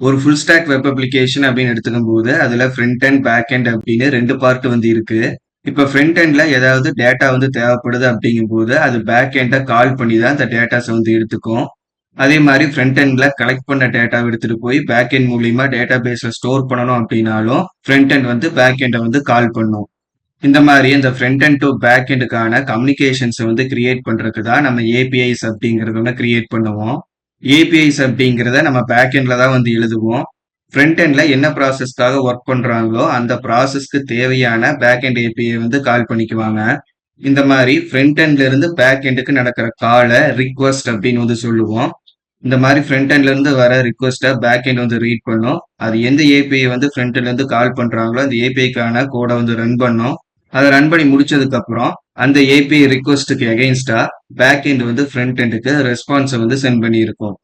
ஒரு full stack web application அப்படின்னு எடுத்துக்கும் போது அதுல ஃப்ரண்ட் அண்ட் பேக் எண்ட் அப்படின்னு ரெண்டு பார்ட் வந்து இருக்கு. இப்ப ஃப்ரண்ட் எண்ட்ல ஏதாவது டேட்டா வந்து தேவைப்படுது அப்படிங்கும் போது அது பேக் எண்ட கால் பண்ணி தான் அந்த டேட்டாஸை வந்து எடுத்துக்கும். அதே மாதிரி ஃப்ரண்ட் எண்ட்ல கலெக்ட் பண்ண டேட்டா எடுத்துட்டு போய் பேக் எண்ட் மூலியமா டேட்டா பேஸ்ல ஸ்டோர் பண்ணணும் அப்படின்னாலும் ஃப்ரண்ட் எண்ட் வந்து பேக் எண்டை வந்து கால் பண்ணும். இந்த மாதிரி இந்த ஃப்ரண்ட் எண்ட் டு பேக் எண்டுக்கான கம்யூனிகேஷன்ஸ் வந்து கிரியேட் பண்றதுக்கு தான் நம்ம ஏபிஐஸ் அப்படிங்கறத ஒன்று கிரியேட் பண்ணுவோம். ஏபிஐஸ் அப்படிங்கிறத நம்ம பேக் எண்ட்ல தான் வந்து எழுதுவோம். ஃப்ரண்ட் எண்ட்ல என்ன ப்ராசஸ்க்காக ஒர்க் பண்றாங்களோ அந்த ப்ராசஸ்க்கு தேவையான பேக் எண்ட் ஏபிஐ வந்து கால் பண்ணிக்குவாங்க. இந்த மாதிரி ஃப்ரண்ட் எண்ட்ல இருந்து பேக் எண்டுக்கு நடக்கிற காலை ரிக்வஸ்ட் அப்படின்னு வந்து சொல்லுவோம். இந்த மாதிரி ஃப்ரண்ட் எண்ட்ல இருந்து வர ரிக்வஸ்ட்டை பேக் எண்ட் வந்து ரீட் பண்ணும். அது எந்த ஏபிஐ வந்து ஃப்ரண்ட் எண்ட்ல இருந்து கால் பண்றாங்களோ அந்த ஏபிஐக்கான கோடை வந்து ரன் பண்ணும். அதை ரன் பண்ணி முடிச்சதுக்கு அப்புறம் அந்த ஏபிஐ ரிக்வஸ்ட்டுக்கு எகெயின்ஸ்டா பேக் எண்ட் வந்து ஃப்ரண்ட் எண்டுக்கு ரெஸ்பான்ஸை வந்து சென்ட் பண்ணியிருக்கும்.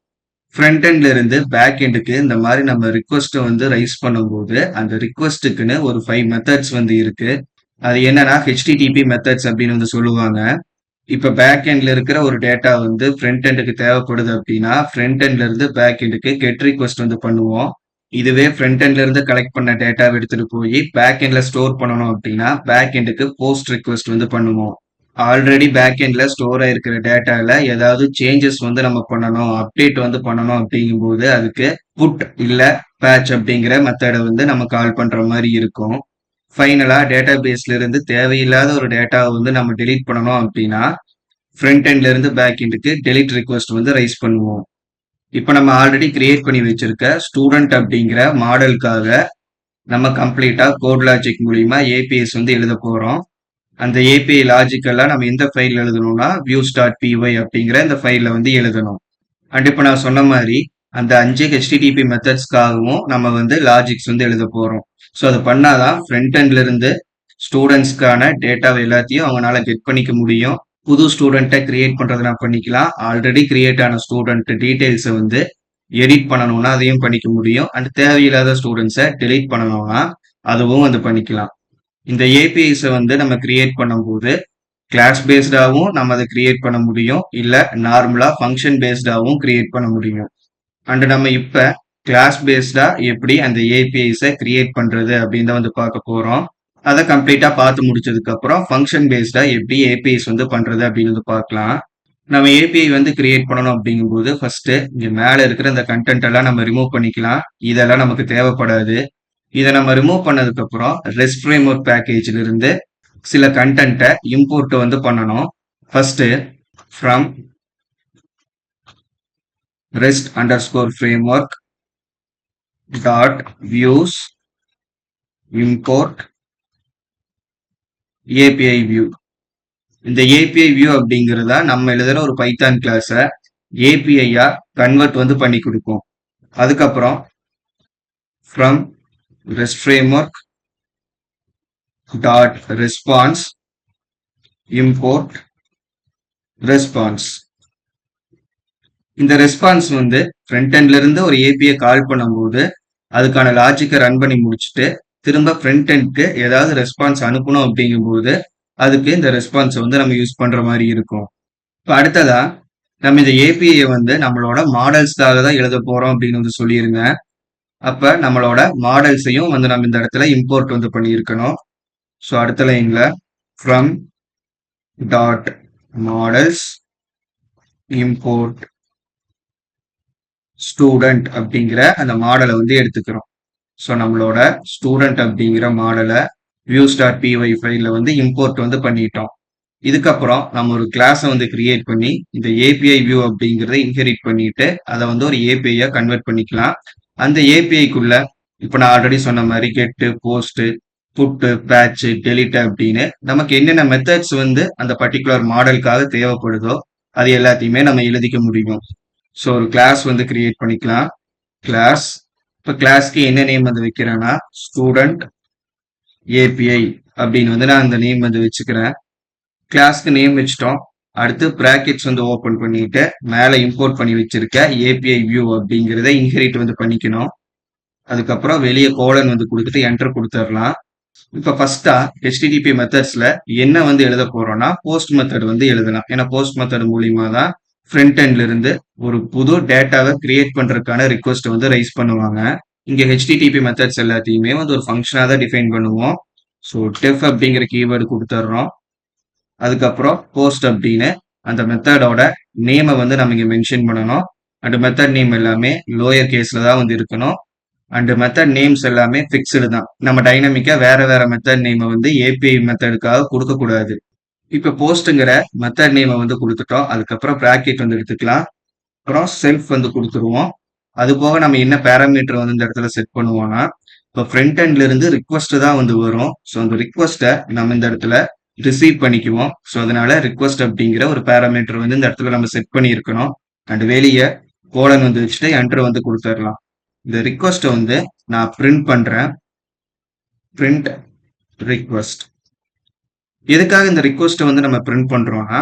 ஃப்ரண்ட் எண்ட்ல இருந்து பேக் எண்டுக்கு இந்த மாதிரி நம்ம ரிக்வஸ்ட்டை வந்து ரைஸ் பண்ணும்போது அந்த ரிக்வஸ்ட்டுக்குன்னு ஒரு 5 மெத்தட்ஸ் வந்து இருக்கு. அது என்னன்னா ஹெச்டிடிபி மெத்தட்ஸ் அப்படின்னு வந்து சொல்லுவாங்க. இப்ப பேக் எண்ட்ல இருக்கிற ஒரு டேட்டா வந்து ஃப்ரண்ட் எண்டுக்கு தேவைப்படுது அப்படின்னா ஃப்ரண்ட் எண்ட்ல இருந்து பேக் எண்டுக்கு கெட் ரிக்வஸ்ட் வந்து பண்ணுவோம். இதுவே ஃப்ரண்ட் எண்ட்ல இருந்து கலெக்ட் பண்ண டேட்டாவை எடுத்துட்டு போய் பேக் எண்ட்ல ஸ்டோர் பண்ணணும் அப்படின்னா பேக் எண்டுக்கு போஸ்ட் ரிக்வஸ்ட் வந்து பண்ணுவோம். ஆல்ரெடி பேக் எண்ட்ல ஸ்டோர் ஆயிருக்கிற டேட்டால ஏதாவது சேஞ்சஸ் வந்து நம்ம பண்ணணும், அப்டேட் வந்து பண்ணணும் அப்படிங்கும்போது அதுக்கு புட் இல்ல பேட்ச் அப்படிங்கிற மெத்தடை வந்து நம்ம கால் பண்ற மாதிரி இருக்கும். ஃபைனலா டேட்டா பேஸ்ல இருந்து தேவையில்லாத ஒரு டேட்டாவை வந்து நம்ம டெலீட் பண்ணணும் அப்படின்னா ஃப்ரண்ட் எண்ட்ல இருந்து பேக் எண்டுக்கு டெலீட் ரிக்வஸ்ட் வந்து ரைஸ் பண்ணுவோம். இப்போ நம்ம ஆல்ரெடி கிரியேட் பண்ணி வச்சிருக்க ஸ்டூடெண்ட் அப்படிங்கிற மாடலுக்காக நம்ம கம்ப்ளீட்டா கோட் லாஜிக் மூலியமா ஏபிஎஸ் வந்து எழுத போறோம். அந்த ஏபிஐ லாஜிக்கெல்லாம் நம்ம எந்த ஃபைல் எழுதணும்னா views.py அப்படிங்கிற இந்த ஃபைல்ல வந்து எழுதணும். அண்ட் இப்போ நான் சொன்ன மாதிரி அந்த 5 ஹெச்டிடிபி மெத்தட்ஸ்க்காகவும் நம்ம வந்து லாஜிக்ஸ் வந்து எழுத போறோம். ஸோ அது பண்ணாதான் ஃப்ரண்ட் எண்ட்ல இருந்து ஸ்டூடெண்ட்ஸ்க்கான டேட்டாவை எல்லாத்தையும் அவங்களால கெட் பண்ணிக்க முடியும். புது ஸ்டூடெண்ட்டை கிரியேட் பண்றதுனா பண்ணிக்கலாம். ஆல்ரெடி கிரியேட் ஆன ஸ்டூடெண்ட் டீடைல்ஸை வந்து எடிட் பண்ணணும்னா அதையும் பண்ணிக்க முடியும். அண்ட் தேவையில்லாத ஸ்டூடெண்ட்ஸை டெலீட் பண்ணணும்னா அதுவும் வந்து பண்ணிக்கலாம். இந்த ஏபிஐஸை வந்து நம்ம கிரியேட் பண்ணும்போது கிளாஸ் பேஸ்டாவும் நம்ம அதை கிரியேட் பண்ண முடியும், இல்ல நார்மலா ஃபங்க்ஷன் பேஸ்டாவும் கிரியேட் பண்ண முடியும். அண்ட் நம்ம இப்ப கிளாஸ் பேஸ்டா எப்படி அந்த ஏபிஐஸை கிரியேட் பண்றது அப்படின்னு வந்து பார்க்க போறோம். அதை கம்ப்ளீட்டா பார்த்து முடிச்சதுக்கு அப்புறம் ஃபங்க்ஷன் பேஸ்டா எப்படி ஏபிஐஸ் வந்து பண்றது அப்படின்னு வந்து பார்க்கலாம். நம்ம ஏபிஐ வந்து கிரியேட் பண்ணணும் அப்படிங்கும்போது ஃபர்ஸ்ட் இங்க மேல இருக்கிற இந்த கண்டென்ட் எல்லாம் நம்ம ரிமூவ் பண்ணிக்கலாம். இதெல்லாம் நமக்கு தேவைப்படாது. இதை நம்ம ரிமூவ் பண்ணதுக்கு அப்புறம் ரெஸ்ட் ஃப்ரேம்வொர்க் பேக்கேஜ்ல இருந்து சில கண்டென்ட்டை இம்போர்ட் வந்து பண்ணணும். First from rest underscore framework dot views import API view. இந்த ஏபிஐ வியூ அப்படிங்கிறதா நம்ம எழுதுற ஒரு பைத்தான் கிளாஸை ஏபிஐயா கன்வெர்ட் வந்து பண்ணி கொடுக்கும். அதுக்கப்புறம் from rest framework dot response import response. இந்த ரெஸ்பான்ஸ் வந்து ஃப்ரண்ட் எண்ட்ல இருந்து ஒரு ஏபிஐ கால் பண்ணும்போது அதுக்கான லாஜிக்கை ரன் பண்ணி முடிச்சுட்டு திரும்ப ஃப்ரண்ட் எண்ட்க்கு ஏதாவது ரெஸ்பான்ஸ் அனுப்பணும் அப்படிங்கும்போது அதுக்கு இந்த ரெஸ்பான்ஸை வந்து நம்ம யூஸ் பண்ற மாதிரி இருக்கும். இப்போ அடுத்ததா நம்ம இந்த ஏபிஐ வந்து நம்மளோட மாடல்ஸ்க்காக தான் எழுத போறோம் அப்படின்னு வந்து சொல்லியிருங்க. அப்ப நம்மளோட மாடல்ஸையும் வந்து நம்ம இந்த இடத்துல இம்போர்ட் வந்து பண்ணியிருக்கணும். ஸோ அடுத்த லைன்ல from dot models import student அப்படிங்கிற அந்த மாடலை வந்து எடுத்துக்கிறோம். ஸோ நம்மளோட ஸ்டூடெண்ட் அப்படிங்கிற மாடலை views.py ஃபைல்ல வந்து இம்போர்ட் வந்து பண்ணிட்டோம். இதுக்கப்புறம் நம்ம ஒரு கிளாஸை வந்து கிரியேட் பண்ணி இந்த ஏபிஐ வியூ அப்படிங்கிறத இன்ஹெரிட் பண்ணிட்டு அதை வந்து ஒரு ஏபிஐயா கன்வெர்ட் பண்ணிக்கலாம். அந்த ஏபிஐக்குள்ள இப்போ நான் ஆல்ரெடி சொன்ன மாதிரி கெட்டு, போஸ்ட், புட்டு, பேட்ச், டெலிட் அப்படின்னு நமக்கு என்னென்ன மெத்தட்ஸ் வந்து அந்த பர்டிகுலர் மாடலுக்காக தேவைப்படுதோ அது எல்லாத்தையுமே நம்ம எழுதிக்க முடியும். ஸோ ஒரு கிளாஸ் வந்து கிரியேட் பண்ணிக்கலாம். கிளாஸ் இப்போ கிளாஸ்க்கு என்ன நேம் வந்து வைக்கிறேன்னா ஸ்டூடெண்ட் ஏபிஐ அப்படின்னு வந்து நான் அந்த நேம் வந்து வச்சுக்கிறேன். கிளாஸ்க்கு நேம் வச்சுட்டோம். அடுத்து பிராக்கெட்ஸ் வந்து ஓப்பன் பண்ணிட்டு மேலே இம்போர்ட் பண்ணி வச்சிருக்க ஏபிஐ வியூ அப்படிங்கிறத இன்ஹெரிட் வந்து பண்ணிக்கணும். அதுக்கப்புறம் வெளியே கோலன் வந்து கொடுத்துட்டு என்டர் கொடுத்துடலாம். இப்போ ஃபர்ஸ்டா ஹெச்டிடிபி மெத்தட்ஸ்ல என்ன வந்து எழுத போறோம்னா போஸ்ட் மெத்தட் வந்து எழுதலாம். ஏன்னா போஸ்ட் மெத்தட் மூலியமா தான் ஃப்ரண்ட் எண்ட்ல இருந்து ஒரு புது டேட்டாவை கிரியேட் பண்றதுக்கான ரிக்வெஸ்ட் வந்து ரைஸ் பண்ணுவாங்க. இங்க HTTP மெத்தட்ஸ் எல்லாத்தையுமே வந்து ஒரு ஃபங்க்ஷனா தான் டிஃபைன் பண்ணுவோம். ஸோ டெஃப் அப்படிங்கிற கீவேர்டு கொடுத்துட்றோம். அதுக்கப்புறம் போஸ்ட் அப்படின்னு அந்த மெத்தடோட நேமை வந்து நம்ம இங்க மென்ஷன் பண்ணணும். அண்ட் மெத்தட் நேம் எல்லாமே லோயர் கேஸ்ல தான் வந்து இருக்கணும். அண்ட் மெத்தட் நேம்ஸ் எல்லாமே ஃபிக்ஸ்டு தான். நம்ம டைனமிக்கா வேற வேற மெத்தட் நேமை வந்து API மெத்தடுக்காக கொடுக்க கூடாது. இப்ப போஸ்ட்ங்கிற மெத்தட் நேமை வந்து கொடுத்துட்டோம். அதுக்கப்புறம் பிராக்கெட் வந்து எடுத்துக்கலாம். அப்புறம் செல்ஃப் வந்து கொடுத்துருவோம். அது போக நம்ம என்ன பேராமீட்டர் வந்து இந்த இடத்துல செட் பண்ணுவோம்னா, இப்போ ஃப்ரண்ட் எண்ட்ல இருந்து ரிக்வஸ்ட் தான் வந்து வரும். ஸோ அந்த ரிக்வஸ்ட்டை நம்ம இந்த இடத்துல ரிசீவ் பண்ணிக்குவோம். ஸோ அதனால ரிக்வஸ்ட் அப்படிங்கிற ஒரு பேராமீட்டர் வந்து இந்த இடத்துல நம்ம செட் பண்ணியிருக்கணும். அண்ட் வெளியே கோலன் வந்து வச்சுட்டு என்டர் வந்து கொடுத்துடலாம். இந்த ரிக்வஸ்ட்டை வந்து நான் பிரிண்ட் பண்றேன். Print request. எதுக்காக இந்த ரிக்வஸ்ட்டை வந்து நம்ம பிரிண்ட் பண்றோம்னா,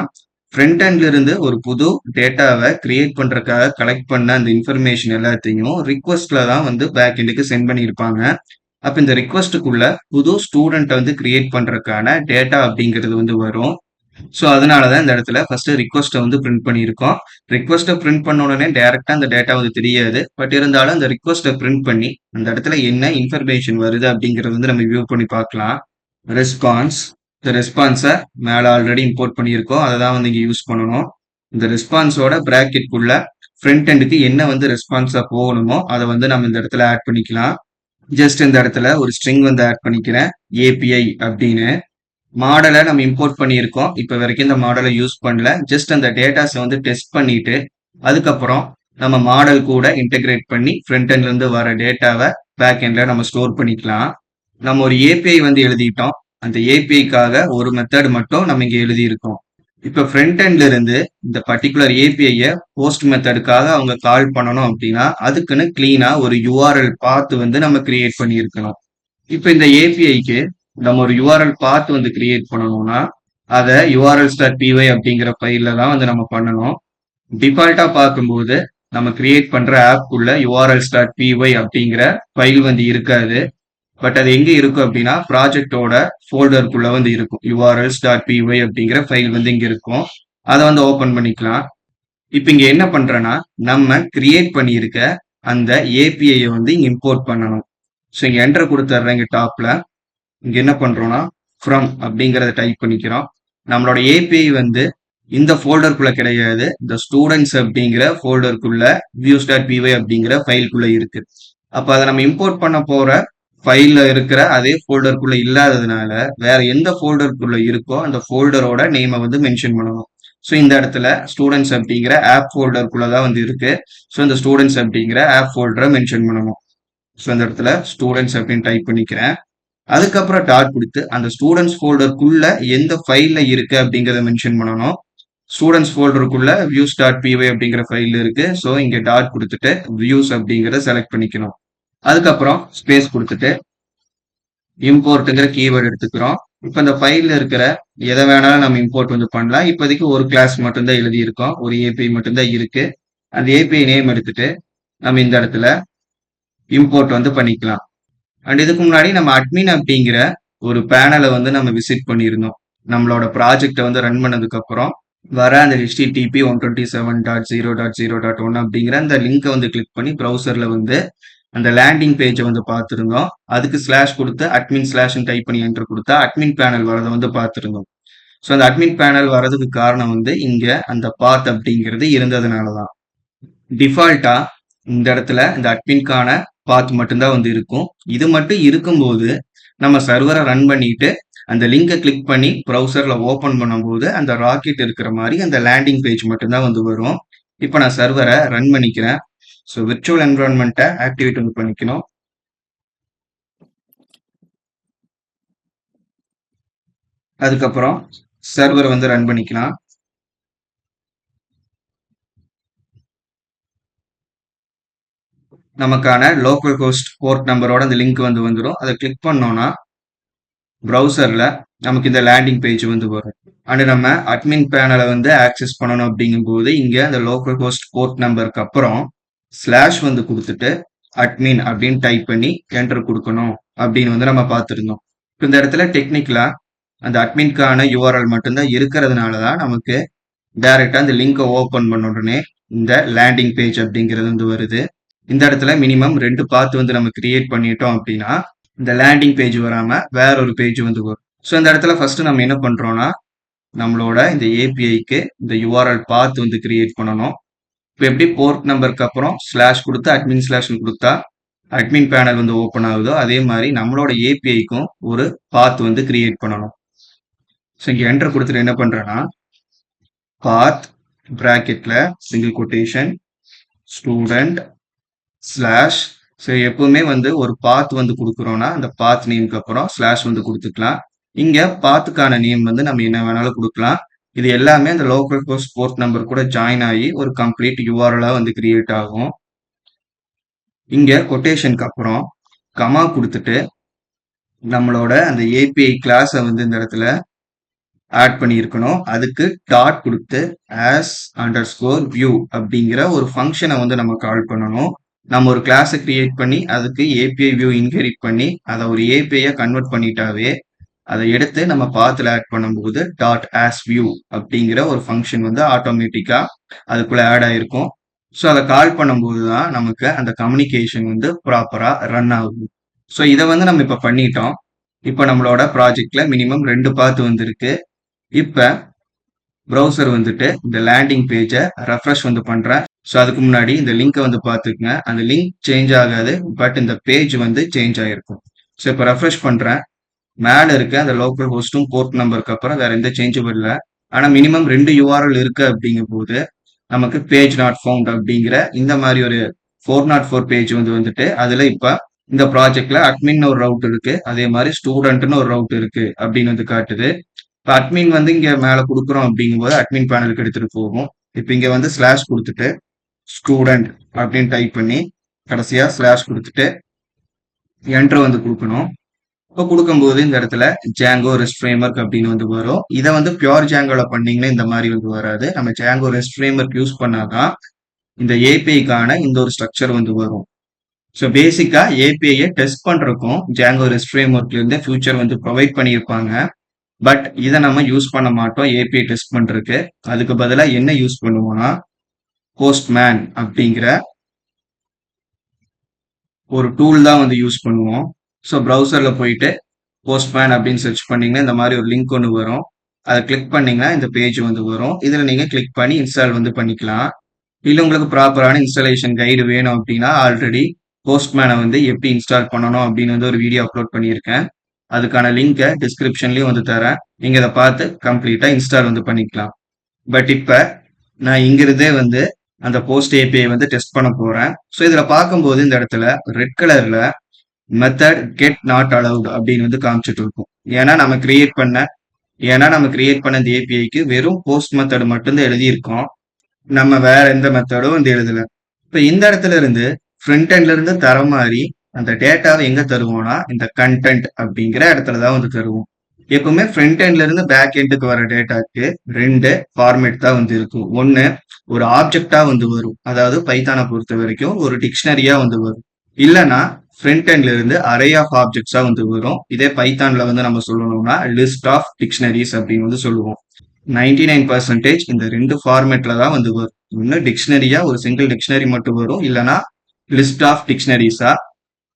ஃப்ரண்ட் எண்ட்ல இருந்து ஒரு புது டேட்டாவை கிரியேட் பண்றதுக்காக கலெக்ட் பண்ண அந்த இன்ஃபர்மேஷன் எல்லாத்தையும் ரிக்வஸ்ட்ல தான் வந்து பேக் எண்டுக்கு சென்ட் பண்ணியிருப்பாங்க. அப்ப இந்த ரிக்வஸ்ட்டுக்குள்ள புது ஸ்டூடெண்ட் வந்து கிரியேட் பண்றதுக்கான டேட்டா அப்படிங்கிறது வந்து வரும். ஸோ அதனாலதான் இந்த இடத்துல ஃபர்ஸ்ட் ரிக்வஸ்ட்டை வந்து பிரிண்ட் பண்ணியிருக்கோம். ரிக்வஸ்ட்டை பிரிண்ட் பண்ண உடனே டைரக்டா அந்த டேட்டா வந்து தெரியாது. பட் இருந்தாலும் அந்த ரிக்வஸ்ட்டை பிரிண்ட் பண்ணி அந்த இடத்துல என்ன இன்ஃபர்மேஷன் வருது அப்படிங்கறது வந்து நம்ம வியூ பண்ணி பார்க்கலாம். ரெஸ்பான்ஸ். இந்த ரெஸ்பான்ஸை மேலே ஆல்ரெடி இம்போர்ட் பண்ணியிருக்கோம். அதை தான் வந்து இங்கே யூஸ் பண்ணணும். இந்த ரெஸ்பான்ஸோட பிராக்கெட்குள்ள ஃப்ரண்ட் எண்டுக்கு என்ன வந்து ரெஸ்பான்ஸாக போகணுமோ அதை வந்து நம்ம இந்த இடத்துல ஆட் பண்ணிக்கலாம். ஜஸ்ட் இந்த இடத்துல ஒரு ஸ்ட்ரிங் வந்து ஆட் பண்ணிக்கிறேன், API அப்படின்னு. மாடலை நம்ம இம்போர்ட் பண்ணியிருக்கோம். இப்போ வரைக்கும் இந்த மாடலை யூஸ் பண்ணல. ஜஸ்ட் அந்த டேட்டாஸை வந்து டெஸ்ட் பண்ணிட்டு அதுக்கப்புறம் நம்ம மாடல் கூட இன்டெகிரேட் பண்ணி ஃப்ரண்ட் எண்ட்ல இருந்து வர டேட்டாவை பேக் எண்ட்ல நம்ம ஸ்டோர் பண்ணிக்கலாம். நம்ம ஒரு API வந்து எழுதிட்டோம். அந்த APIக்காக ஒரு மெத்தட் மட்டும் நம்ம இங்க எழுதியிருக்கோம். இப்ப ஃப்ரண்ட் எண்ட்ல இருந்து இந்த பர்டிகுலர் API-ய போஸ்ட் மெத்தடுக்காக அவங்க கால் பண்ணணும் அப்படின்னா அதுக்குன்னு கிளீனா ஒரு URL பாத் வந்து நம்ம கிரியேட் பண்ணியிருக்கணும். இப்ப இந்த API-க்கு நம்ம ஒரு URL பாத் வந்து கிரியேட் பண்ணணும்னா அதை urls.py அப்படிங்கிற ஃபைல்ல தான் வந்து நம்ம பண்ணணும். டிஃபால்ட்டா பார்க்கும்போது நம்ம கிரியேட் பண்ற ஆப்குள்ள urls.py அப்படிங்கிற ஃபைல் வந்து இருக்காது. பட் அது எங்க இருக்கும் அப்படின்னா ப்ராஜெக்டோட ஃபோல்டருக்குள்ள வந்து இருக்கும். urls.py அப்படிங்கிற ஃபைல் வந்து இங்க இருக்கும். அதை வந்து ஓபன் பண்ணிக்கலாம். இப்ப இங்க என்ன பண்றேன்னா நம்ம கிரியேட் பண்ணியிருக்க அந்த API வந்து இங்க இம்போர்ட் பண்ணணும். ஸோ இங்க என்டர் கொடுத்துட்றேன். இங்க டாப்ல இங்க என்ன பண்றோம்னா ஃப்ரம் அப்படிங்கறத டைப் பண்ணிக்கிறோம். நம்மளோட API வந்து இந்த ஃபோல்டருக்குள்ள கிடையாது, இந்த ஸ்டூடெண்ட்ஸ் அப்படிங்கிற ஃபோல்டருக்குள்ள views.py அப்படிங்கிற ஃபைலுக்குள்ள இருக்கு. அப்ப அதை நம்ம இம்போர்ட் பண்ண போற ஃபைல்ல இருக்கிற அதே ஃபோல்டருக்குள்ள இல்லாததுனால வேற எந்த ஃபோல்டருக்குள்ள இருக்கோ அந்த ஃபோல்டரோட நேமை வந்து மென்ஷன் பண்ணணும். ஸோ இந்த இடத்துல ஸ்டூடெண்ட்ஸ் அப்படிங்கிற ஆப் ஃபோல்டருக்குள்ள தான் வந்து இருக்கு. ஸோ இந்த ஸ்டூடெண்ட்ஸ் அப்படிங்கிற ஆப் ஃபோல்டரை மென்ஷன் பண்ணணும். ஸோ இந்த இடத்துல ஸ்டூடெண்ட்ஸ் அப்படின்னு டைப் பண்ணிக்கிறேன். அதுக்கப்புறம் டாட் கொடுத்து அந்த ஸ்டூடெண்ட்ஸ் ஃபோல்டருக்குள்ள எந்த ஃபைல்ல இருக்கு அப்படிங்கிறத மென்ஷன் பண்ணணும். ஸ்டூடெண்ட்ஸ் ஃபோல்டருக்குள்ள views.py அப்படிங்கிற ஃபைல் இருக்கு. ஸோ இங்க டாட் கொடுத்துட்டு வியூஸ் அப்படிங்கிறத செலக்ட் பண்ணிக்கணும். அதுக்கப்புறம் ஸ்பேஸ் கொடுத்துட்டு இம்போர்ட்ங்கிற கீவேர்டு எடுத்துக்கிறோம். இப்ப இந்த ஃபைல்ல இருக்கிற எதை வேணாலும் நம்ம இம்போர்ட் வந்து பண்ணலாம். இப்போதைக்கு ஒரு கிளாஸ் மட்டும்தான் எழுதி இருக்கோம், ஒரு API மட்டும்தான் இருக்கு. அந்த API நேம் எடுத்துட்டு நம்ம இந்த இடத்துல இம்போர்ட் வந்து பண்ணிக்கலாம். அண்ட் இதுக்கு முன்னாடி நம்ம அட்மின் அப்படிங்கிற ஒரு பேனலை வந்து நம்ம விசிட் பண்ணியிருந்தோம். நம்மளோட ப்ராஜெக்டை வந்து ரன் பண்ணதுக்கு அப்புறம் வர அந்த HTTP 127.0.0.1 அப்படிங்கிற அந்த லிங்கை வந்து கிளிக் பண்ணி ப்ரௌசர்ல வந்து அந்த லேண்டிங் பேஜை வந்து பார்த்துருந்தோம். அதுக்கு ஸ்லாஷ் கொடுத்து அட்மின் ஸ்லாஷ்னு டைப் பண்ணி என்டர் கொடுத்தா அட்மின் பேனல் வரதை வந்து பார்த்துருந்தோம். ஸோ அந்த அட்மின் பேனல் வரதுக்கு காரணம் வந்து இங்க அந்த பாத் அப்படிங்கிறது இருந்ததுனால தான். டிஃபால்ட்டா இந்த இடத்துல இந்த அட்மின்கான பாத் மட்டும்தான் வந்து இருக்கும். இது மட்டும் இருக்கும்போது நம்ம சர்வரை ரன் பண்ணிட்டு அந்த லிங்கை கிளிக் பண்ணி ப்ரௌசர்ல ஓபன் பண்ணும்போது அந்த ராக்கெட் இருக்கிற மாதிரி அந்த லேண்டிங் பேஜ் மட்டும்தான் வந்து வரும். இப்போ நான் சர்வரை ரன் பண்ணிக்கிறேன். ஸோ விர்ச்சுவல் என்விரான்மெண்ட்டை ஆக்டிவேட் வந்து பண்ணிக்கணும். அதுக்கப்புறம் சர்வரை வந்து ரன் பண்ணிக்கலாம். நமக்கான லோக்கல் ஹோஸ்ட் போர்ட் நம்பரோட அந்த லிங்க் வந்து வந்துடும். அதை கிளிக் பண்ணோம்னா ப்ரௌசர்ல நமக்கு இந்த லேண்டிங் பேஜ் வந்து வரும். அண்ட் நம்ம அட்மின் பேனலை வந்து ஆக்சஸ் பண்ணணும் அப்படிங்கும்போது இங்க அந்த லோக்கல் ஹோஸ்ட் போர்ட் நம்பருக்கு அப்புறம் ஸ்லாஷ் வந்து கொடுத்துட்டு அட்மின் அப்படின்னு டைப் பண்ணி என்டர் கொடுக்கணும் அப்படின்னு வந்து நம்ம பார்த்துருந்தோம். இந்த இடத்துல டெக்னிக்கலா அந்த அட்மின்கான URL மட்டும்தான் இருக்கிறதுனால தான் நமக்கு டைரக்டா இந்த லிங்கை ஓபன் பண்ண உடனே இந்த லேண்டிங் பேஜ் அப்படிங்கிறது வந்து வருது. இந்த இடத்துல மினிமம் 2 பாத் வந்து நம்ம கிரியேட் பண்ணிட்டோம் அப்படின்னா இந்த லேண்டிங் பேஜ் வராம வேற ஒரு பேஜ் வந்து வரும். ஸோ இந்த இடத்துல ஃபர்ஸ்ட் நம்ம என்ன பண்றோம்னா நம்மளோட இந்த ஏபிஐக்கு இந்த யூஆர்எல் பாத் வந்து கிரியேட் பண்ணணும். இப்போ எப்படி போர்ட் நம்பருக்கு அப்புறம் ஸ்லாஷ் கொடுத்து அட்மின் ஸ்லாஷ்னு கொடுத்தா அட்மின் பேனல் வந்து ஓப்பன் ஆகுதோ அதே மாதிரி நம்மளோட ஏபிஐக்கும் ஒரு பாத் வந்து கிரியேட் பண்ணணும். ஸோ இங்கே என்டர் கொடுத்துட்டு என்ன பண்றேன்னா பாத் பிராக்கெட்ல single quotation student slash. So எப்பவுமே வந்து ஒரு பாத் வந்து கொடுக்குறோம்னா அந்த பாத் நேம்க்கு அப்புறம் ஸ்லாஷ் வந்து கொடுத்துக்கலாம். இங்க பாத்துக்கான நேம் வந்து நம்ம என்ன வேணாலும் கொடுக்கலாம். இது எல்லாமே அந்த லோக்கல் ஹோஸ்ட் போர்ட் நம்பர் கூட ஜாயின் ஆகி ஒரு கம்ப்ளீட் யூஆர்எலா வந்து கிரியேட் ஆகும். இங்க கொட்டேஷனுக்கு அப்புறம் கமா கொடுத்துட்டு நம்மளோட அந்த ஏபிஐ கிளாஸை வந்து இந்த இடத்துல ஆட் பண்ணியிருக்கணும். அதுக்கு டாட் கொடுத்து ஆஸ் அண்டர் ஸ்கோர் வியூ அப்படிங்கிற ஒரு ஃபங்க்ஷனை வந்து நம்ம கால் பண்ணணும். நம்ம ஒரு கிளாஸை கிரியேட் பண்ணி அதுக்கு ஏபிஐ வியூ இன்ஹெரிட் பண்ணி அதை ஒரு ஏபிஐயை கன்வெர்ட் பண்ணிட்டாவே அதை எடுத்து நம்ம பாத்தில் ஆட் பண்ணும்போது டாட் ஆஸ் வியூ அப்படிங்கிற ஒரு ஃபங்க்ஷன் வந்து ஆட்டோமேட்டிக்கா அதுக்குள்ள ஆட் ஆயிருக்கும். ஸோ அதை கால் பண்ணும்போது தான் நமக்கு அந்த கம்யூனிகேஷன் வந்து ப்ராப்பரா ரன் ஆகும். ஸோ இதை வந்து நம்ம இப்போ பண்ணிட்டோம். இப்போ நம்மளோட ப்ராஜெக்ட்ல மினிமம் 2 பாத் வந்திருக்கு. இப்போ ப்ரௌசர் வந்துட்டு இந்த லேண்டிங் பேஜை ரெஃப்ரெஷ் வந்து பண்றேன். ஸோ அதுக்கு முன்னாடி இந்த லிங்கை வந்து பார்த்துக்குங்க. அந்த லிங்க் சேஞ்ச் ஆகாது, பட் இந்த பேஜ் வந்து சேஞ்ச் ஆகிருக்கும். ஸோ இப்போ ரெஃப்ரெஷ் பண்றேன். மேலே இருக்க அந்த லோக்கல் ஹோஸ்டும் போர்ட் நம்பருக்கு அப்புறம் வேற எந்த சேஞ்சும் இல்லை. ஆனால் மினிமம் 2 யூஆர்எல் இருக்கு அப்படிங்கும் போது நமக்கு பேஜ் நாட் ஃபவுண்ட் அப்படிங்கிற இந்த மாதிரி ஒரு 404 பேஜ் வந்து வந்துட்டு அதுல இப்ப இந்த ப்ராஜெக்ட்ல அட்மின் ஒரு ரவுட் இருக்கு, அதே மாதிரி ஸ்டூடெண்ட்னு ஒரு ரவுட் இருக்கு அப்படின்னு வந்து காட்டுது. இப்போ அட்மின் வந்து இங்க மேல கொடுக்குறோம் அப்படிங்கும்போது அட்மின் பேனலுக்கு எடுத்துட்டு போகும். இப்போ இங்க வந்து ஸ்லாஷ் கொடுத்துட்டு ஸ்டூடெண்ட் அப்படின்னு டைப் பண்ணி கடைசியா ஸ்லாஷ் கொடுத்துட்டு என்டர் வந்து கொடுக்கணும். இப்போ கொடுக்கும்போது இந்த இடத்துல ஜாங்கோ ரெஸ்ட் ஃப்ரேம்வொர்க் அப்படின்னு வந்து வரும். இதை வந்து பியூர் ஜாங்கோல பண்ணீங்கன்னா இந்த மாதிரி வந்து வராது. நம்ம ஜாங்கோ ரெஸ்ட் ஃப்ரேம்வொர்க் யூஸ் பண்ணாதான் இந்த ஏபிஐக்கான இந்த ஒரு ஸ்ட்ரக்சர் வந்து வரும். ஸோ பேசிக்கா ஏபிஐயை டெஸ்ட் பண்றதுக்கும் ஜாங்கோ ரெஸ்ட் ஃப்ரேம்வொர்க்ல இருந்து ஃபியூச்சர் வந்து ப்ரொவைட் பண்ணியிருப்பாங்க. பட் இதை நம்ம யூஸ் பண்ண மாட்டோம் ஏபிஐ டெஸ்ட் பண்றதுக்கு. அதுக்கு பதிலாக என்ன யூஸ் பண்ணுவோம்னா போஸ்ட்மேன் அப்படிங்கிற ஒரு டூல் தான் வந்து யூஸ் பண்ணுவோம். ஸோ ப்ரௌசர்ல போயிட்டு போஸ்ட்மேன் அப்படின்னு சர்ச் பண்ணீங்கன்னா இந்த மாதிரி ஒரு லிங்க் ஒன்று வரும். அதை கிளிக் பண்ணீங்கன்னா இந்த பேஜ் வந்து வரும். இதில் நீங்க கிளிக் பண்ணி இன்ஸ்டால் வந்து பண்ணிக்கலாம். இல்லை உங்களுக்கு ப்ராப்பரான இன்ஸ்டாலேஷன் கைடு வேணும் அப்படின்னா ஆல்ரெடி போஸ்ட்மேனை வந்து எப்படி இன்ஸ்டால் பண்ணணும் அப்படின்னு வந்து ஒரு வீடியோ அப்லோட் பண்ணியிருக்கேன். அதுக்கான லிங்கை டிஸ்கிரிப்ஷன்லயும் வந்து தரேன். நீங்க இதை பார்த்து கம்ப்ளீட்டா இன்ஸ்டால் வந்து பண்ணிக்கலாம். பட் இப்ப நான் இங்கிருந்தே வந்து அந்த போஸ்ட் ஏபிஐ வந்து டெஸ்ட் பண்ண போறேன். ஸோ இதுல பார்க்கும்போது இந்த இடத்துல ரெட் கலர்ல மெத்தட் கெட் நாட் அலவுட் அப்படின்னு வந்து காமிச்சிட்டு இருக்கும். ஏன்னா நம்ம கிரியேட் பண்ண இந்த ஏபிஐக்கு வெறும் போஸ்ட் மெத்தட் மட்டும்தான் எழுதியிருக்கோம். நம்ம வேற எந்த மெத்தடும் வந்து எழுதல. இப்ப இந்த இடத்துல இருந்து ஃப்ரண்ட் எண்ட்ல இருந்து தர மாதிரி அந்த டேட்டாவை எங்க தருவோம்னா இந்த கண்டென்ட் அப்படிங்கிற இடத்துல தான் வந்து தருவோம். எப்பவுமே ஃப்ரண்ட் எண்ட்ல இருந்து பேக் எண்டுக்கு வர டேட்டாக்கு 2 ஃபார்மேட் தான் வந்து இருக்கும். ஒன்னு ஒரு ஆப்ஜெக்டா வந்து வரும், அதாவது பைத்தானை பொறுத்த வரைக்கும் ஒரு டிக்ஷனரியா வந்து வரும். இல்லைன்னா ஃப்ரண்ட் எண்ட்ல இருந்து அரே ஆஃப் ஆப்ஜெக்ட்ஸா வந்து வரும். இதே பைத்தான்ல வந்து நம்ம சொல்லணும்னா லிஸ்ட் ஆஃப் டிக்ஷனரிஸ் அப்படின்னு வந்து சொல்லுவோம். 99% இந்த 2 ஃபார்மேட்ல தான் வந்து வரும். ஒன்னு டிக்ஷனரியா ஒரு சிங்கிள் டிக்ஷனரி மட்டும் வரும், இல்லைன்னா லிஸ்ட் ஆஃப் டிக்ஷனரிஸா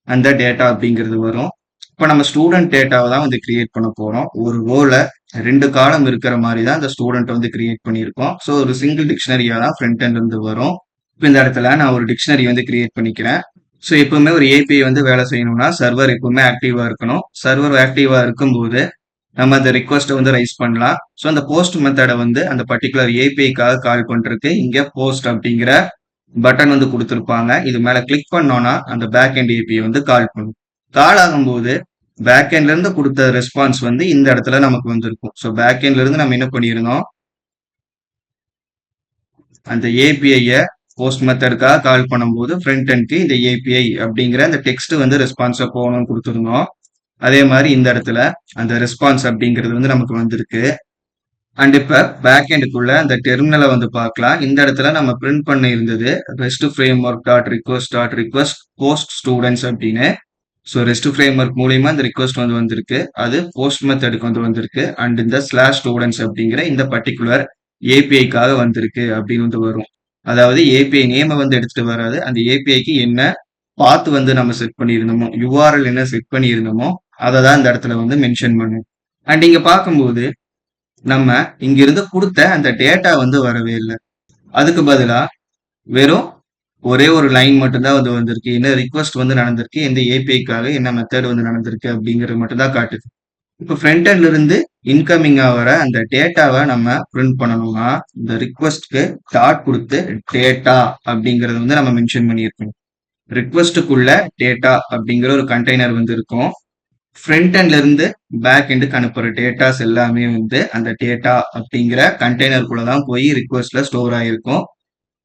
அந்த டேட்டா அப்படிங்கிறது வரும். இப்போ நம்ம ஸ்டூடெண்ட் டேட்டாவை தான் வந்து கிரியேட் பண்ண போறோம். ஒரு ரோல 2 காலம் இருக்கிற மாதிரி தான் இந்த ஸ்டூடெண்ட் வந்து கிரியேட் பண்ணியிருக்கோம். ஸோ ஒரு சிங்கிள் டிக்ஷனரியா தான் ஃப்ரண்ட் எண்ட் இருந்து வரும். இப்போ இந்த இடத்துல நான் ஒரு டிக்ஷனரி வந்து கிரியேட் பண்ணிக்கிறேன். ஸோ எப்பவுமே ஒரு ஏபிஐ வந்து வேலை செய்யணும்னா சர்வர் எப்பவுமே ஆக்டிவா இருக்கணும். சர்வர் ஆக்டிவா இருக்கும்போது நம்ம அந்த ரிக்வஸ்ட்டை வந்து ரைஸ் பண்ணலாம். ஸோ அந்த போஸ்ட் மெத்தடை வந்து அந்த பர்டிகுலர் ஏபிஐக்காக கால் பண்றதுக்கு இங்க போஸ்ட் அப்படிங்கிற பட்டன் வந்து கொடுத்துருப்பாங்க. இது மேல கிளிக் பண்ணோம்னா அந்த பேக் எண்ட் ஏபிஐ வந்து கால் பண்ணும். கால் ஆகும்போது பேக் எண்ட்ல இருந்து கொடுத்த ரெஸ்பான்ஸ் வந்து இந்த இடத்துல நமக்கு வந்திருக்கும். ஸோ பேக் எண்ட்ல இருந்து நம்ம என்ன பண்ணியிருந்தோம், அந்த ஏபிஐயை போஸ்ட் மெத்தடுக்காக கால் பண்ணும்போது ஃப்ரண்ட் எண்ட்க்கு இந்த ஏபிஐ அப்படிங்கிற அந்த டெக்ஸ்ட் வந்து ரெஸ்பான்ஸா போகணும்னு கொடுத்துருந்தோம். அதே மாதிரி இந்த இடத்துல அந்த ரெஸ்பான்ஸ் அப்படிங்கிறது வந்து நமக்கு வந்திருக்கு. அண்ட் இப்ப பேக் எண்டுக்குள்ள அந்த டெர்மினலை வந்து பார்க்கலாம். இந்த இடத்துல நம்ம பிரிண்ட் பண்ண இருந்தது rest frame work dot request post students அப்படின்னு. ஸோ ரெஸ்ட் ஃப்ரேம் ஒர்க் மூலியமா இந்த ரிக்வஸ்ட் வந்து வந்திருக்கு. அது போஸ்ட் மெத்தடுக்கு வந்து வந்திருக்கு. அண்ட் இந்த ஸ்லாஷ் ஸ்டூடெண்ட்ஸ் அப்படிங்கிற இந்த பர்டிகுலர் ஏபிஐக்காக வந்திருக்கு அப்படின்னு வந்து வரும். அதாவது ஏபிஐ நேம வந்து எடுத்துட்டு வராது. அந்த ஏபிஐக்கு என்ன பாத் வந்து நம்ம செட் பண்ணியிருந்தோமோ, யுஆர்எல் என்ன செட் பண்ணியிருந்தோமோ, அதை தான் இந்த இடத்துல வந்து மென்ஷன் பண்ணும். அண்ட் இங்க பார்க்கும்போது நம்ம இங்கிருந்து கொடுத்த அந்த டேட்டா வந்து வரவே இல்லை. அதுக்கு பதிலா வெறும் ஒரே ஒரு லைன் மட்டும்தான் வந்து வந்திருக்கு. என்ன ரிக்வஸ்ட் வந்து நடந்திருக்கு, எந்த ஏபிஐக்காக என்ன மெத்தட் வந்து நடந்திருக்கு அப்படிங்கிறது மட்டும் தான் காட்டுது. இப்போ ஃப்ரண்ட் எண்ட்ல இருந்து இன்கமிங் ஆகிற அந்த டேட்டாவை நம்ம பிரிண்ட் பண்ணணும்னா இந்த ரிக்வஸ்ட்க்கு டாட் கொடுத்து டேட்டா அப்படிங்கறத வந்து நம்ம மென்ஷன் பண்ணியிருக்கணும். ரிக்வஸ்ட்டுக்குள்ள டேட்டா அப்படிங்கிற ஒரு கண்டெய்னர் வந்து இருக்கும். ஃப்ரண்ட் எண்ட்ல இருந்து பேக் எண்டுக்கு அனுப்புற டேட்டாஸ் எல்லாமே வந்து அந்த டேட்டா அப்படிங்கிற கண்டெய்னருக்குள்ள தான் போய் ரிக்வஸ்ட்ல ஸ்டோர் ஆயிருக்கும்.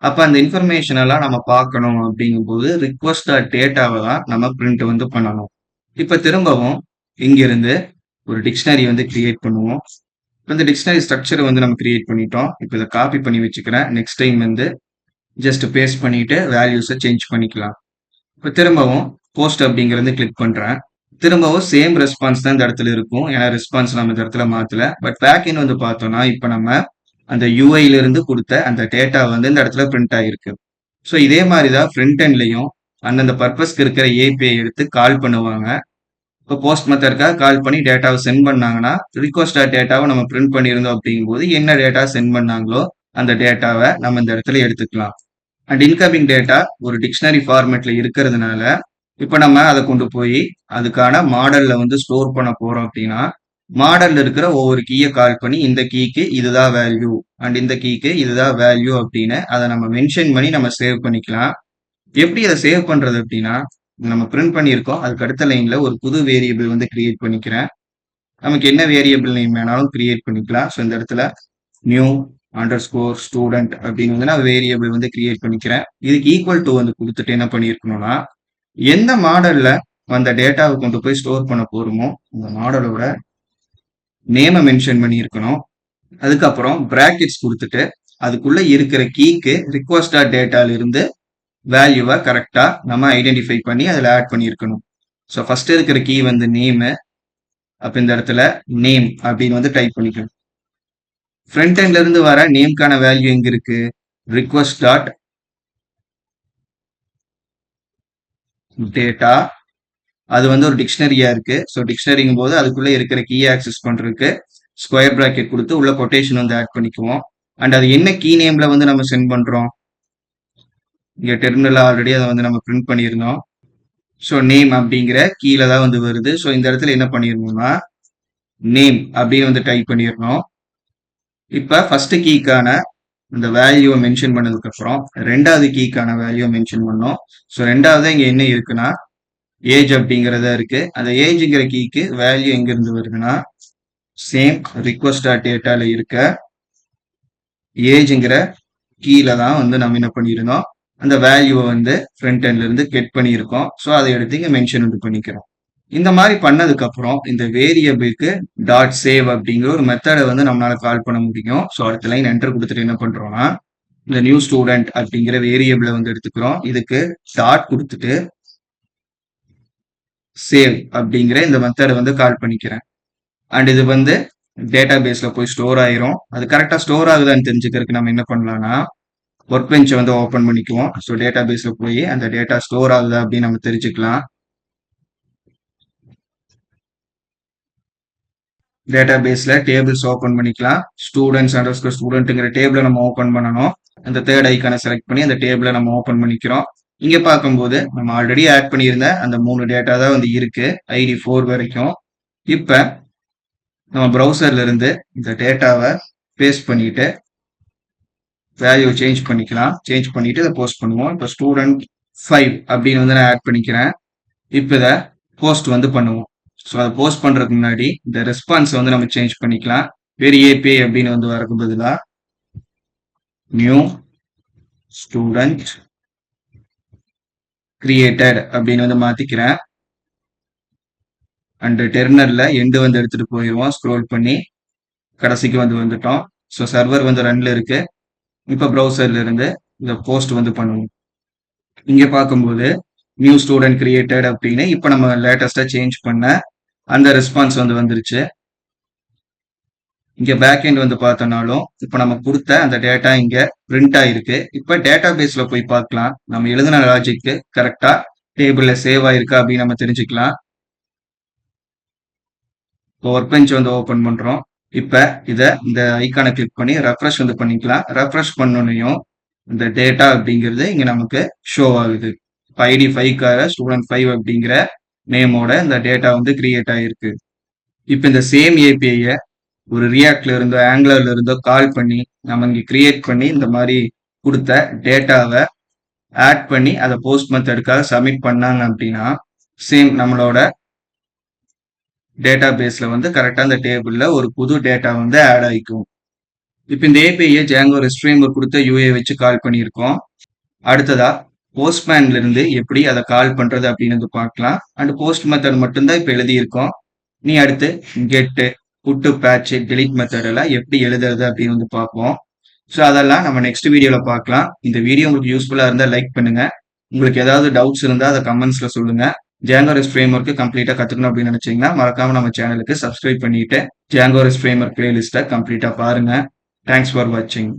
அப்ப அந்த இன்ஃபர்மேஷன் எல்லாம் நம்ம பார்க்கணும் அப்படிங்கும்போது ரிக்வஸ்ட் டேட்டாவை தான் நம்ம பிரிண்ட் வந்து பண்ணணும். இப்ப திரும்பவும் இங்கிருந்து ஒரு டிக்ஷனரி வந்து கிரியேட் பண்ணுவோம். இந்த டிக்ஷனரி ஸ்ட்ரக்சர் வந்து நம்ம கிரியேட் பண்ணிட்டோம். இப்போ இதை காப்பி பண்ணி வச்சுக்கிறேன். நெக்ஸ்ட் டைம் வந்து ஜஸ்ட் பேஸ்ட் பண்ணிட்டு வேல்யூஸை சேஞ்ச் பண்ணிக்கலாம். இப்போ திரும்பவும் போஸ்ட் அப்படிங்கிறது கிளிக் பண்றேன். திரும்பவும் சேம் ரெஸ்பான்ஸ் தான் இந்த இடத்துல இருக்கும். ஏன்னா ரெஸ்பான்ஸ் நம்ம இந்த இடத்துல மாத்தல. பட் பேக்இன் வந்து பார்த்தோம்னா இப்போ நம்ம அந்த யூஐல இருந்து கொடுத்த அந்த டேட்டா வந்து இந்த இடத்துல பிரிண்ட் ஆகிருக்கு. ஸோ இதே மாதிரி தான் ஃப்ரண்ட் எண்ட்லையும் அந்தந்த பர்பஸ்க்கு இருக்கிற ஏபிஐ எடுத்து கால் பண்ணுவாங்க. இப்போ போஸ்ட் மெத்தட்காக கால் பண்ணி டேட்டாவை சென்ட் பண்ணாங்கன்னா ரிக்வஸ்ட் டேட்டாவை நம்ம பிரிண்ட் பண்ணியிருந்தோம் அப்படிங்கும்போது என்ன டேட்டா சென்ட் பண்ணாங்களோ அந்த டேட்டாவை நம்ம இந்த இடத்துல எடுத்துக்கலாம். அண்ட் இன்கமிங் டேட்டா ஒரு டிக்ஷனரி ஃபார்மேட்ல இருக்கிறதுனால இப்போ நம்ம அதை கொண்டு போய் அதுக்கான மாடல்ல வந்து ஸ்டோர் பண்ண போறோம் அப்படின்னா மாடல்ல இருக்கிற ஒவ்வொரு கீயை கால் பண்ணி இந்த கீக்கு இதுதான் வேல்யூ அண்ட் இந்த கீக்கு இதுதான் வேல்யூ அப்படின்னு அதை நம்ம மென்ஷன் பண்ணி நம்ம சேவ் பண்ணிக்கலாம். எப்படி அதை சேவ் பண்றது அப்படின்னா நம்ம பிரிண்ட் பண்ணியிருக்கோம். அதுக்கு அடுத்த லைன்ல ஒரு புது வேரியபிள் வந்து கிரியேட் பண்ணிக்கிறேன். நமக்கு என்ன வேரியபிள் நேம் வேணாலும் கிரியேட் பண்ணிக்கலாம். ஸோ இந்த இடத்துல நியூ அண்டர் ஸ்கோர் ஸ்டூடெண்ட் அப்படின்னு வந்து நான் வேரியபிள் வந்து கிரியேட் பண்ணிக்கிறேன். இதுக்கு ஈக்குவல் டு வந்து கொடுத்துட்டு என்ன பண்ணியிருக்கணும்னா எந்த மாடல்ல அந்த டேட்டாவை கொண்டு போய் ஸ்டோர் பண்ண போறோமோ அந்த மாடலோட நேமை மென்ஷன் பண்ணியிருக்கணும். அதுக்கப்புறம் பிராக்கெட்ஸ் கொடுத்துட்டு அதுக்குள்ள இருக்கிற கீக்கு ரிக்வஸ்ட் டேட்டால இருந்து வேல்யூவை கரெக்டா நம்ம ஐடென்டிஃபை பண்ணி அதில் ஆட் பண்ணியிருக்கணும். ஸோ ஃபர்ஸ்ட் இருக்கிற கீ வந்து நேமு. அப்போ இந்த இடத்துல நேம் அப்படின்னு வந்து டைப் பண்ணிக்கணும். ஃப்ரண்ட் எண்ட்ல இருந்து வர நேம்கான வேல்யூ எங்க இருக்கு? Request dot data. அது வந்து ஒரு டிக்ஷனரியா இருக்கு. ஸோ டிக்ஷனரிங்கும் போது அதுக்குள்ள இருக்கிற கீ ஆக்சஸ் பண்றதுக்கு ஸ்கொயர் பிராக்கெட் கொடுத்து உள்ள கொட்டேஷன் வந்து ஆட் பண்ணிக்குவோம். அண்ட் அது என்ன கீ நேம்ல வந்து நம்ம சென்ட் பண்றோம்? இங்க டெர்மினல் ஆல்ரெடி அதை வந்து நம்ம பிரிண்ட் பண்ணியிருந்தோம். ஸோ நேம் அப்படிங்கிற கீழே தான் வந்து வருது. ஸோ இந்த இடத்துல என்ன பண்ணிடணும்னா நேம் அப்படின்னு வந்து டைப் பண்ணிடணும். இப்போ ஃபர்ஸ்ட் கீக்கான இந்த வேல்யூவை மென்ஷன் பண்ணதுக்கு அப்புறம் ரெண்டாவது கீக்கான வேல்யூவை மென்ஷன் பண்ணோம். ஸோ ரெண்டாவது இங்க என்ன இருக்குன்னா ஏஜ் அப்படிங்கிறதா இருக்கு. அந்த ஏஜ்ங்கிற கீக்கு வேல்யூ எங்க இருந்து வருதுன்னா சேம் ரிக்வஸ்ட் டேட்டால இருக்க ஏஜ்ங்கிற கீழே தான் வந்து நம்ம என்ன பண்ணியிருந்தோம் அந்த வேல்யூவை வந்து ஃப்ரண்ட் எண்ட்ல இருந்து கெட் பண்ணியிருக்கோம். ஸோ அதை எடுத்து இங்க மென்ஷன் வந்து பண்ணிக்கிறோம். இந்த மாதிரி பண்ணதுக்கு அப்புறம் இந்த வேரியபிளுக்கு டாட் சேவ் அப்படிங்கிற ஒரு மெத்தடை வந்து நம்மளால கால் பண்ண முடியும். ஸோ அடுத்த லைன் என்டர் கொடுத்துட்டு என்ன பண்றோம்னா இந்த நியூ ஸ்டூடெண்ட் அப்படிங்கிற வேரியபிளை வந்து எடுத்துக்கிறோம். இதுக்கு டாட் கொடுத்துட்டு சேவ் அப்படிங்கிற இந்த மெத்தடை வந்து கால் பண்ணிக்கிறேன். அண்ட் இது வந்து டேட்டா பேஸ்ல போய் ஸ்டோர் ஆயிரும். அது கரெக்டா ஸ்டோர் ஆகுதான்னு தெரிஞ்சுக்கிறதுக்கு நம்ம என்ன பண்ணலாம்னா ஒர்க் பெஞ்சை வந்து ஓப்பன் பண்ணிக்குவோம். ஸோ டேட்டா பேஸ்ல போய் அந்த டேட்டா ஸ்டோர் ஆகுதா அப்படின்னு நம்ம தெரிஞ்சுக்கலாம். டேட்டா பேஸ்ல டேபிள்ஸ் ஓப்பன் பண்ணிக்கலாம். ஸ்டூடெண்ட்ஸ் அண்டர் ஸ்டூடெண்ட்ங்கிற டேபிளை நம்ம ஓப்பன் பண்ணணும். அந்த தேர்ட் ஐக்கானை செலக்ட் பண்ணி அந்த டேபிளை நம்ம ஓப்பன் பண்ணிக்கிறோம். இங்க பார்க்கும்போது நம்ம ஆல்ரெடி ஆட் பண்ணியிருந்த அந்த 3 டேட்டா தான் வந்து இருக்கு ஐடி 4 வரைக்கும். இப்ப நம்ம ப்ரௌசர்ல இருந்து இந்த டேட்டாவை பேஸ்ட் பண்ணிட்டு வேல்யூ சேஞ்ச் பண்ணிக்கலாம். சேஞ்ச் பண்ணிட்டு இதை போஸ்ட் பண்ணுவோம். இப்போ ஸ்டூடெண்ட் 5 அப்படின்னு வந்து நான் ஆட் பண்ணிக்கிறேன். இப்போ இதை போஸ்ட் வந்து பண்ணுவோம். ஸோ அதை போஸ்ட் பண்றதுக்கு முன்னாடி இந்த ரெஸ்பான்ஸ் வந்து நம்ம சேஞ்ச் பண்ணிக்கலாம். வேறு ஏபிஐ அப்படின்னு வந்து வரக்கு பதிலாக நியூ ஸ்டூடெண்ட் கிரியேட்டட் அப்படின்னு வந்து மாத்திக்கிறேன். அண்ட் டெர்மினல்ல எண்டு வந்து எடுத்துட்டு போயிடுவோம். ஸ்க்ரோல் பண்ணி கடைசிக்கு வந்து வந்துட்டோம். ஸோ சர்வர் வந்து ரன்ல இருக்கு. இப்போ ப்ரௌசர்ல இருந்து இந்த போஸ்ட் வந்து பண்ணுவோம். இங்க பார்க்கும்போது நியூ ஸ்டூடெண்ட் கிரியேட்டட் அப்படின்னு இப்போ நம்ம லேட்டஸ்டா சேஞ்ச் பண்ண அந்த ரெஸ்பான்ஸ் வந்து வந்துருச்சு. இங்க பேக் எண்ட் வந்து பார்த்தோம்னாலும் இப்ப நம்ம கொடுத்த அந்த டேட்டா இங்க பிரிண்ட் ஆயிருக்கு. இப்ப டேட்டா பேஸ்ல போய் பார்க்கலாம். நம்ம எழுதின லாஜிக் கரெக்டா டேபிள்ல சேவ் ஆயிருக்கா அப்படின்னு நம்ம தெரிஞ்சுக்கலாம். இப்போ ஒர்க் பெஞ்ச் வந்து ஓபன் பண்றோம். இப்ப இந்த ஐகானை கிளிக் பண்ணி ரெஃப்ரெஷ் வந்து பண்ணிக்கலாம். ரெஃப்ரெஷ் பண்ணோன்னையும் இந்த டேட்டா அப்படிங்கிறது இங்க நமக்கு ஷோ ஆகுது. இப்போ ஐடி 5க்காக ஸ்டூடெண்ட் 5 அப்படிங்கிற நேமோட இந்த டேட்டா வந்து கிரியேட் ஆயிருக்கு. இப்ப இந்த சேம் ஏபிஐ ஒரு ரியாக்ட்ல இருந்தோ ஆங்குலர்ல இருந்தோ கால் பண்ணி நம்ம இங்க கிரியேட் பண்ணி இந்த மாதிரி கொடுத்த டேட்டாவை ஆட் பண்ணி அதை போஸ்ட் மெத்தடுக்காக சப்மிட் பண்ணாங்க அப்படின்னா சேம் நம்மளோட டேட்டா பேஸ்ல வந்து கரெக்டா அந்த டேபிள்ல ஒரு புது டேட்டா வந்து ஆட் ஆயிக்கும். இப்போ இந்த ஏபிஐ ஜாங்கோ ரெஸ்ட் ஃப்ரேம்வொர்க் கொடுத்த யூஏ வச்சு கால் பண்ணியிருக்கோம். அடுத்ததா போஸ்ட்மேன்ல இருந்து எப்படி அதை கால் பண்றது அப்படின்னு வந்து பார்க்கலாம். அண்ட் போஸ்ட் மெத்தட் மட்டும்தான் இப்ப எழுதியிருக்கோம். நீ அடுத்து கெட்டு புட்டு பேட்ச் delete மெத்தட் எல்லாம் எப்படி எழுதுறது அப்படின்னு வந்து பார்ப்போம். ஸோ அதெல்லாம் நம்ம நெக்ஸ்ட் வீடியோல பார்க்கலாம். இந்த வீடியோ உங்களுக்கு யூஸ்ஃபுல்லா இருந்தா லைக் பண்ணுங்க. உங்களுக்கு ஏதாவது டவுட்ஸ் இருந்தா அதை கமெண்ட்ஸ்ல சொல்லுங்க. Django REST framework கம்ப்ளீட்டா கத்துக்கணும் அப்படின்னு நினைச்சீங்கன்னா மறக்காம நம்ம சேனலுக்கு சப்ஸ்கிரைப் பண்ணிட்டு Django REST framework பிளேலிஸ்ட்டை கம்ப்ளீட்டா பாருங்க. தேங்க்ஸ் ஃபார் வாட்சிங்.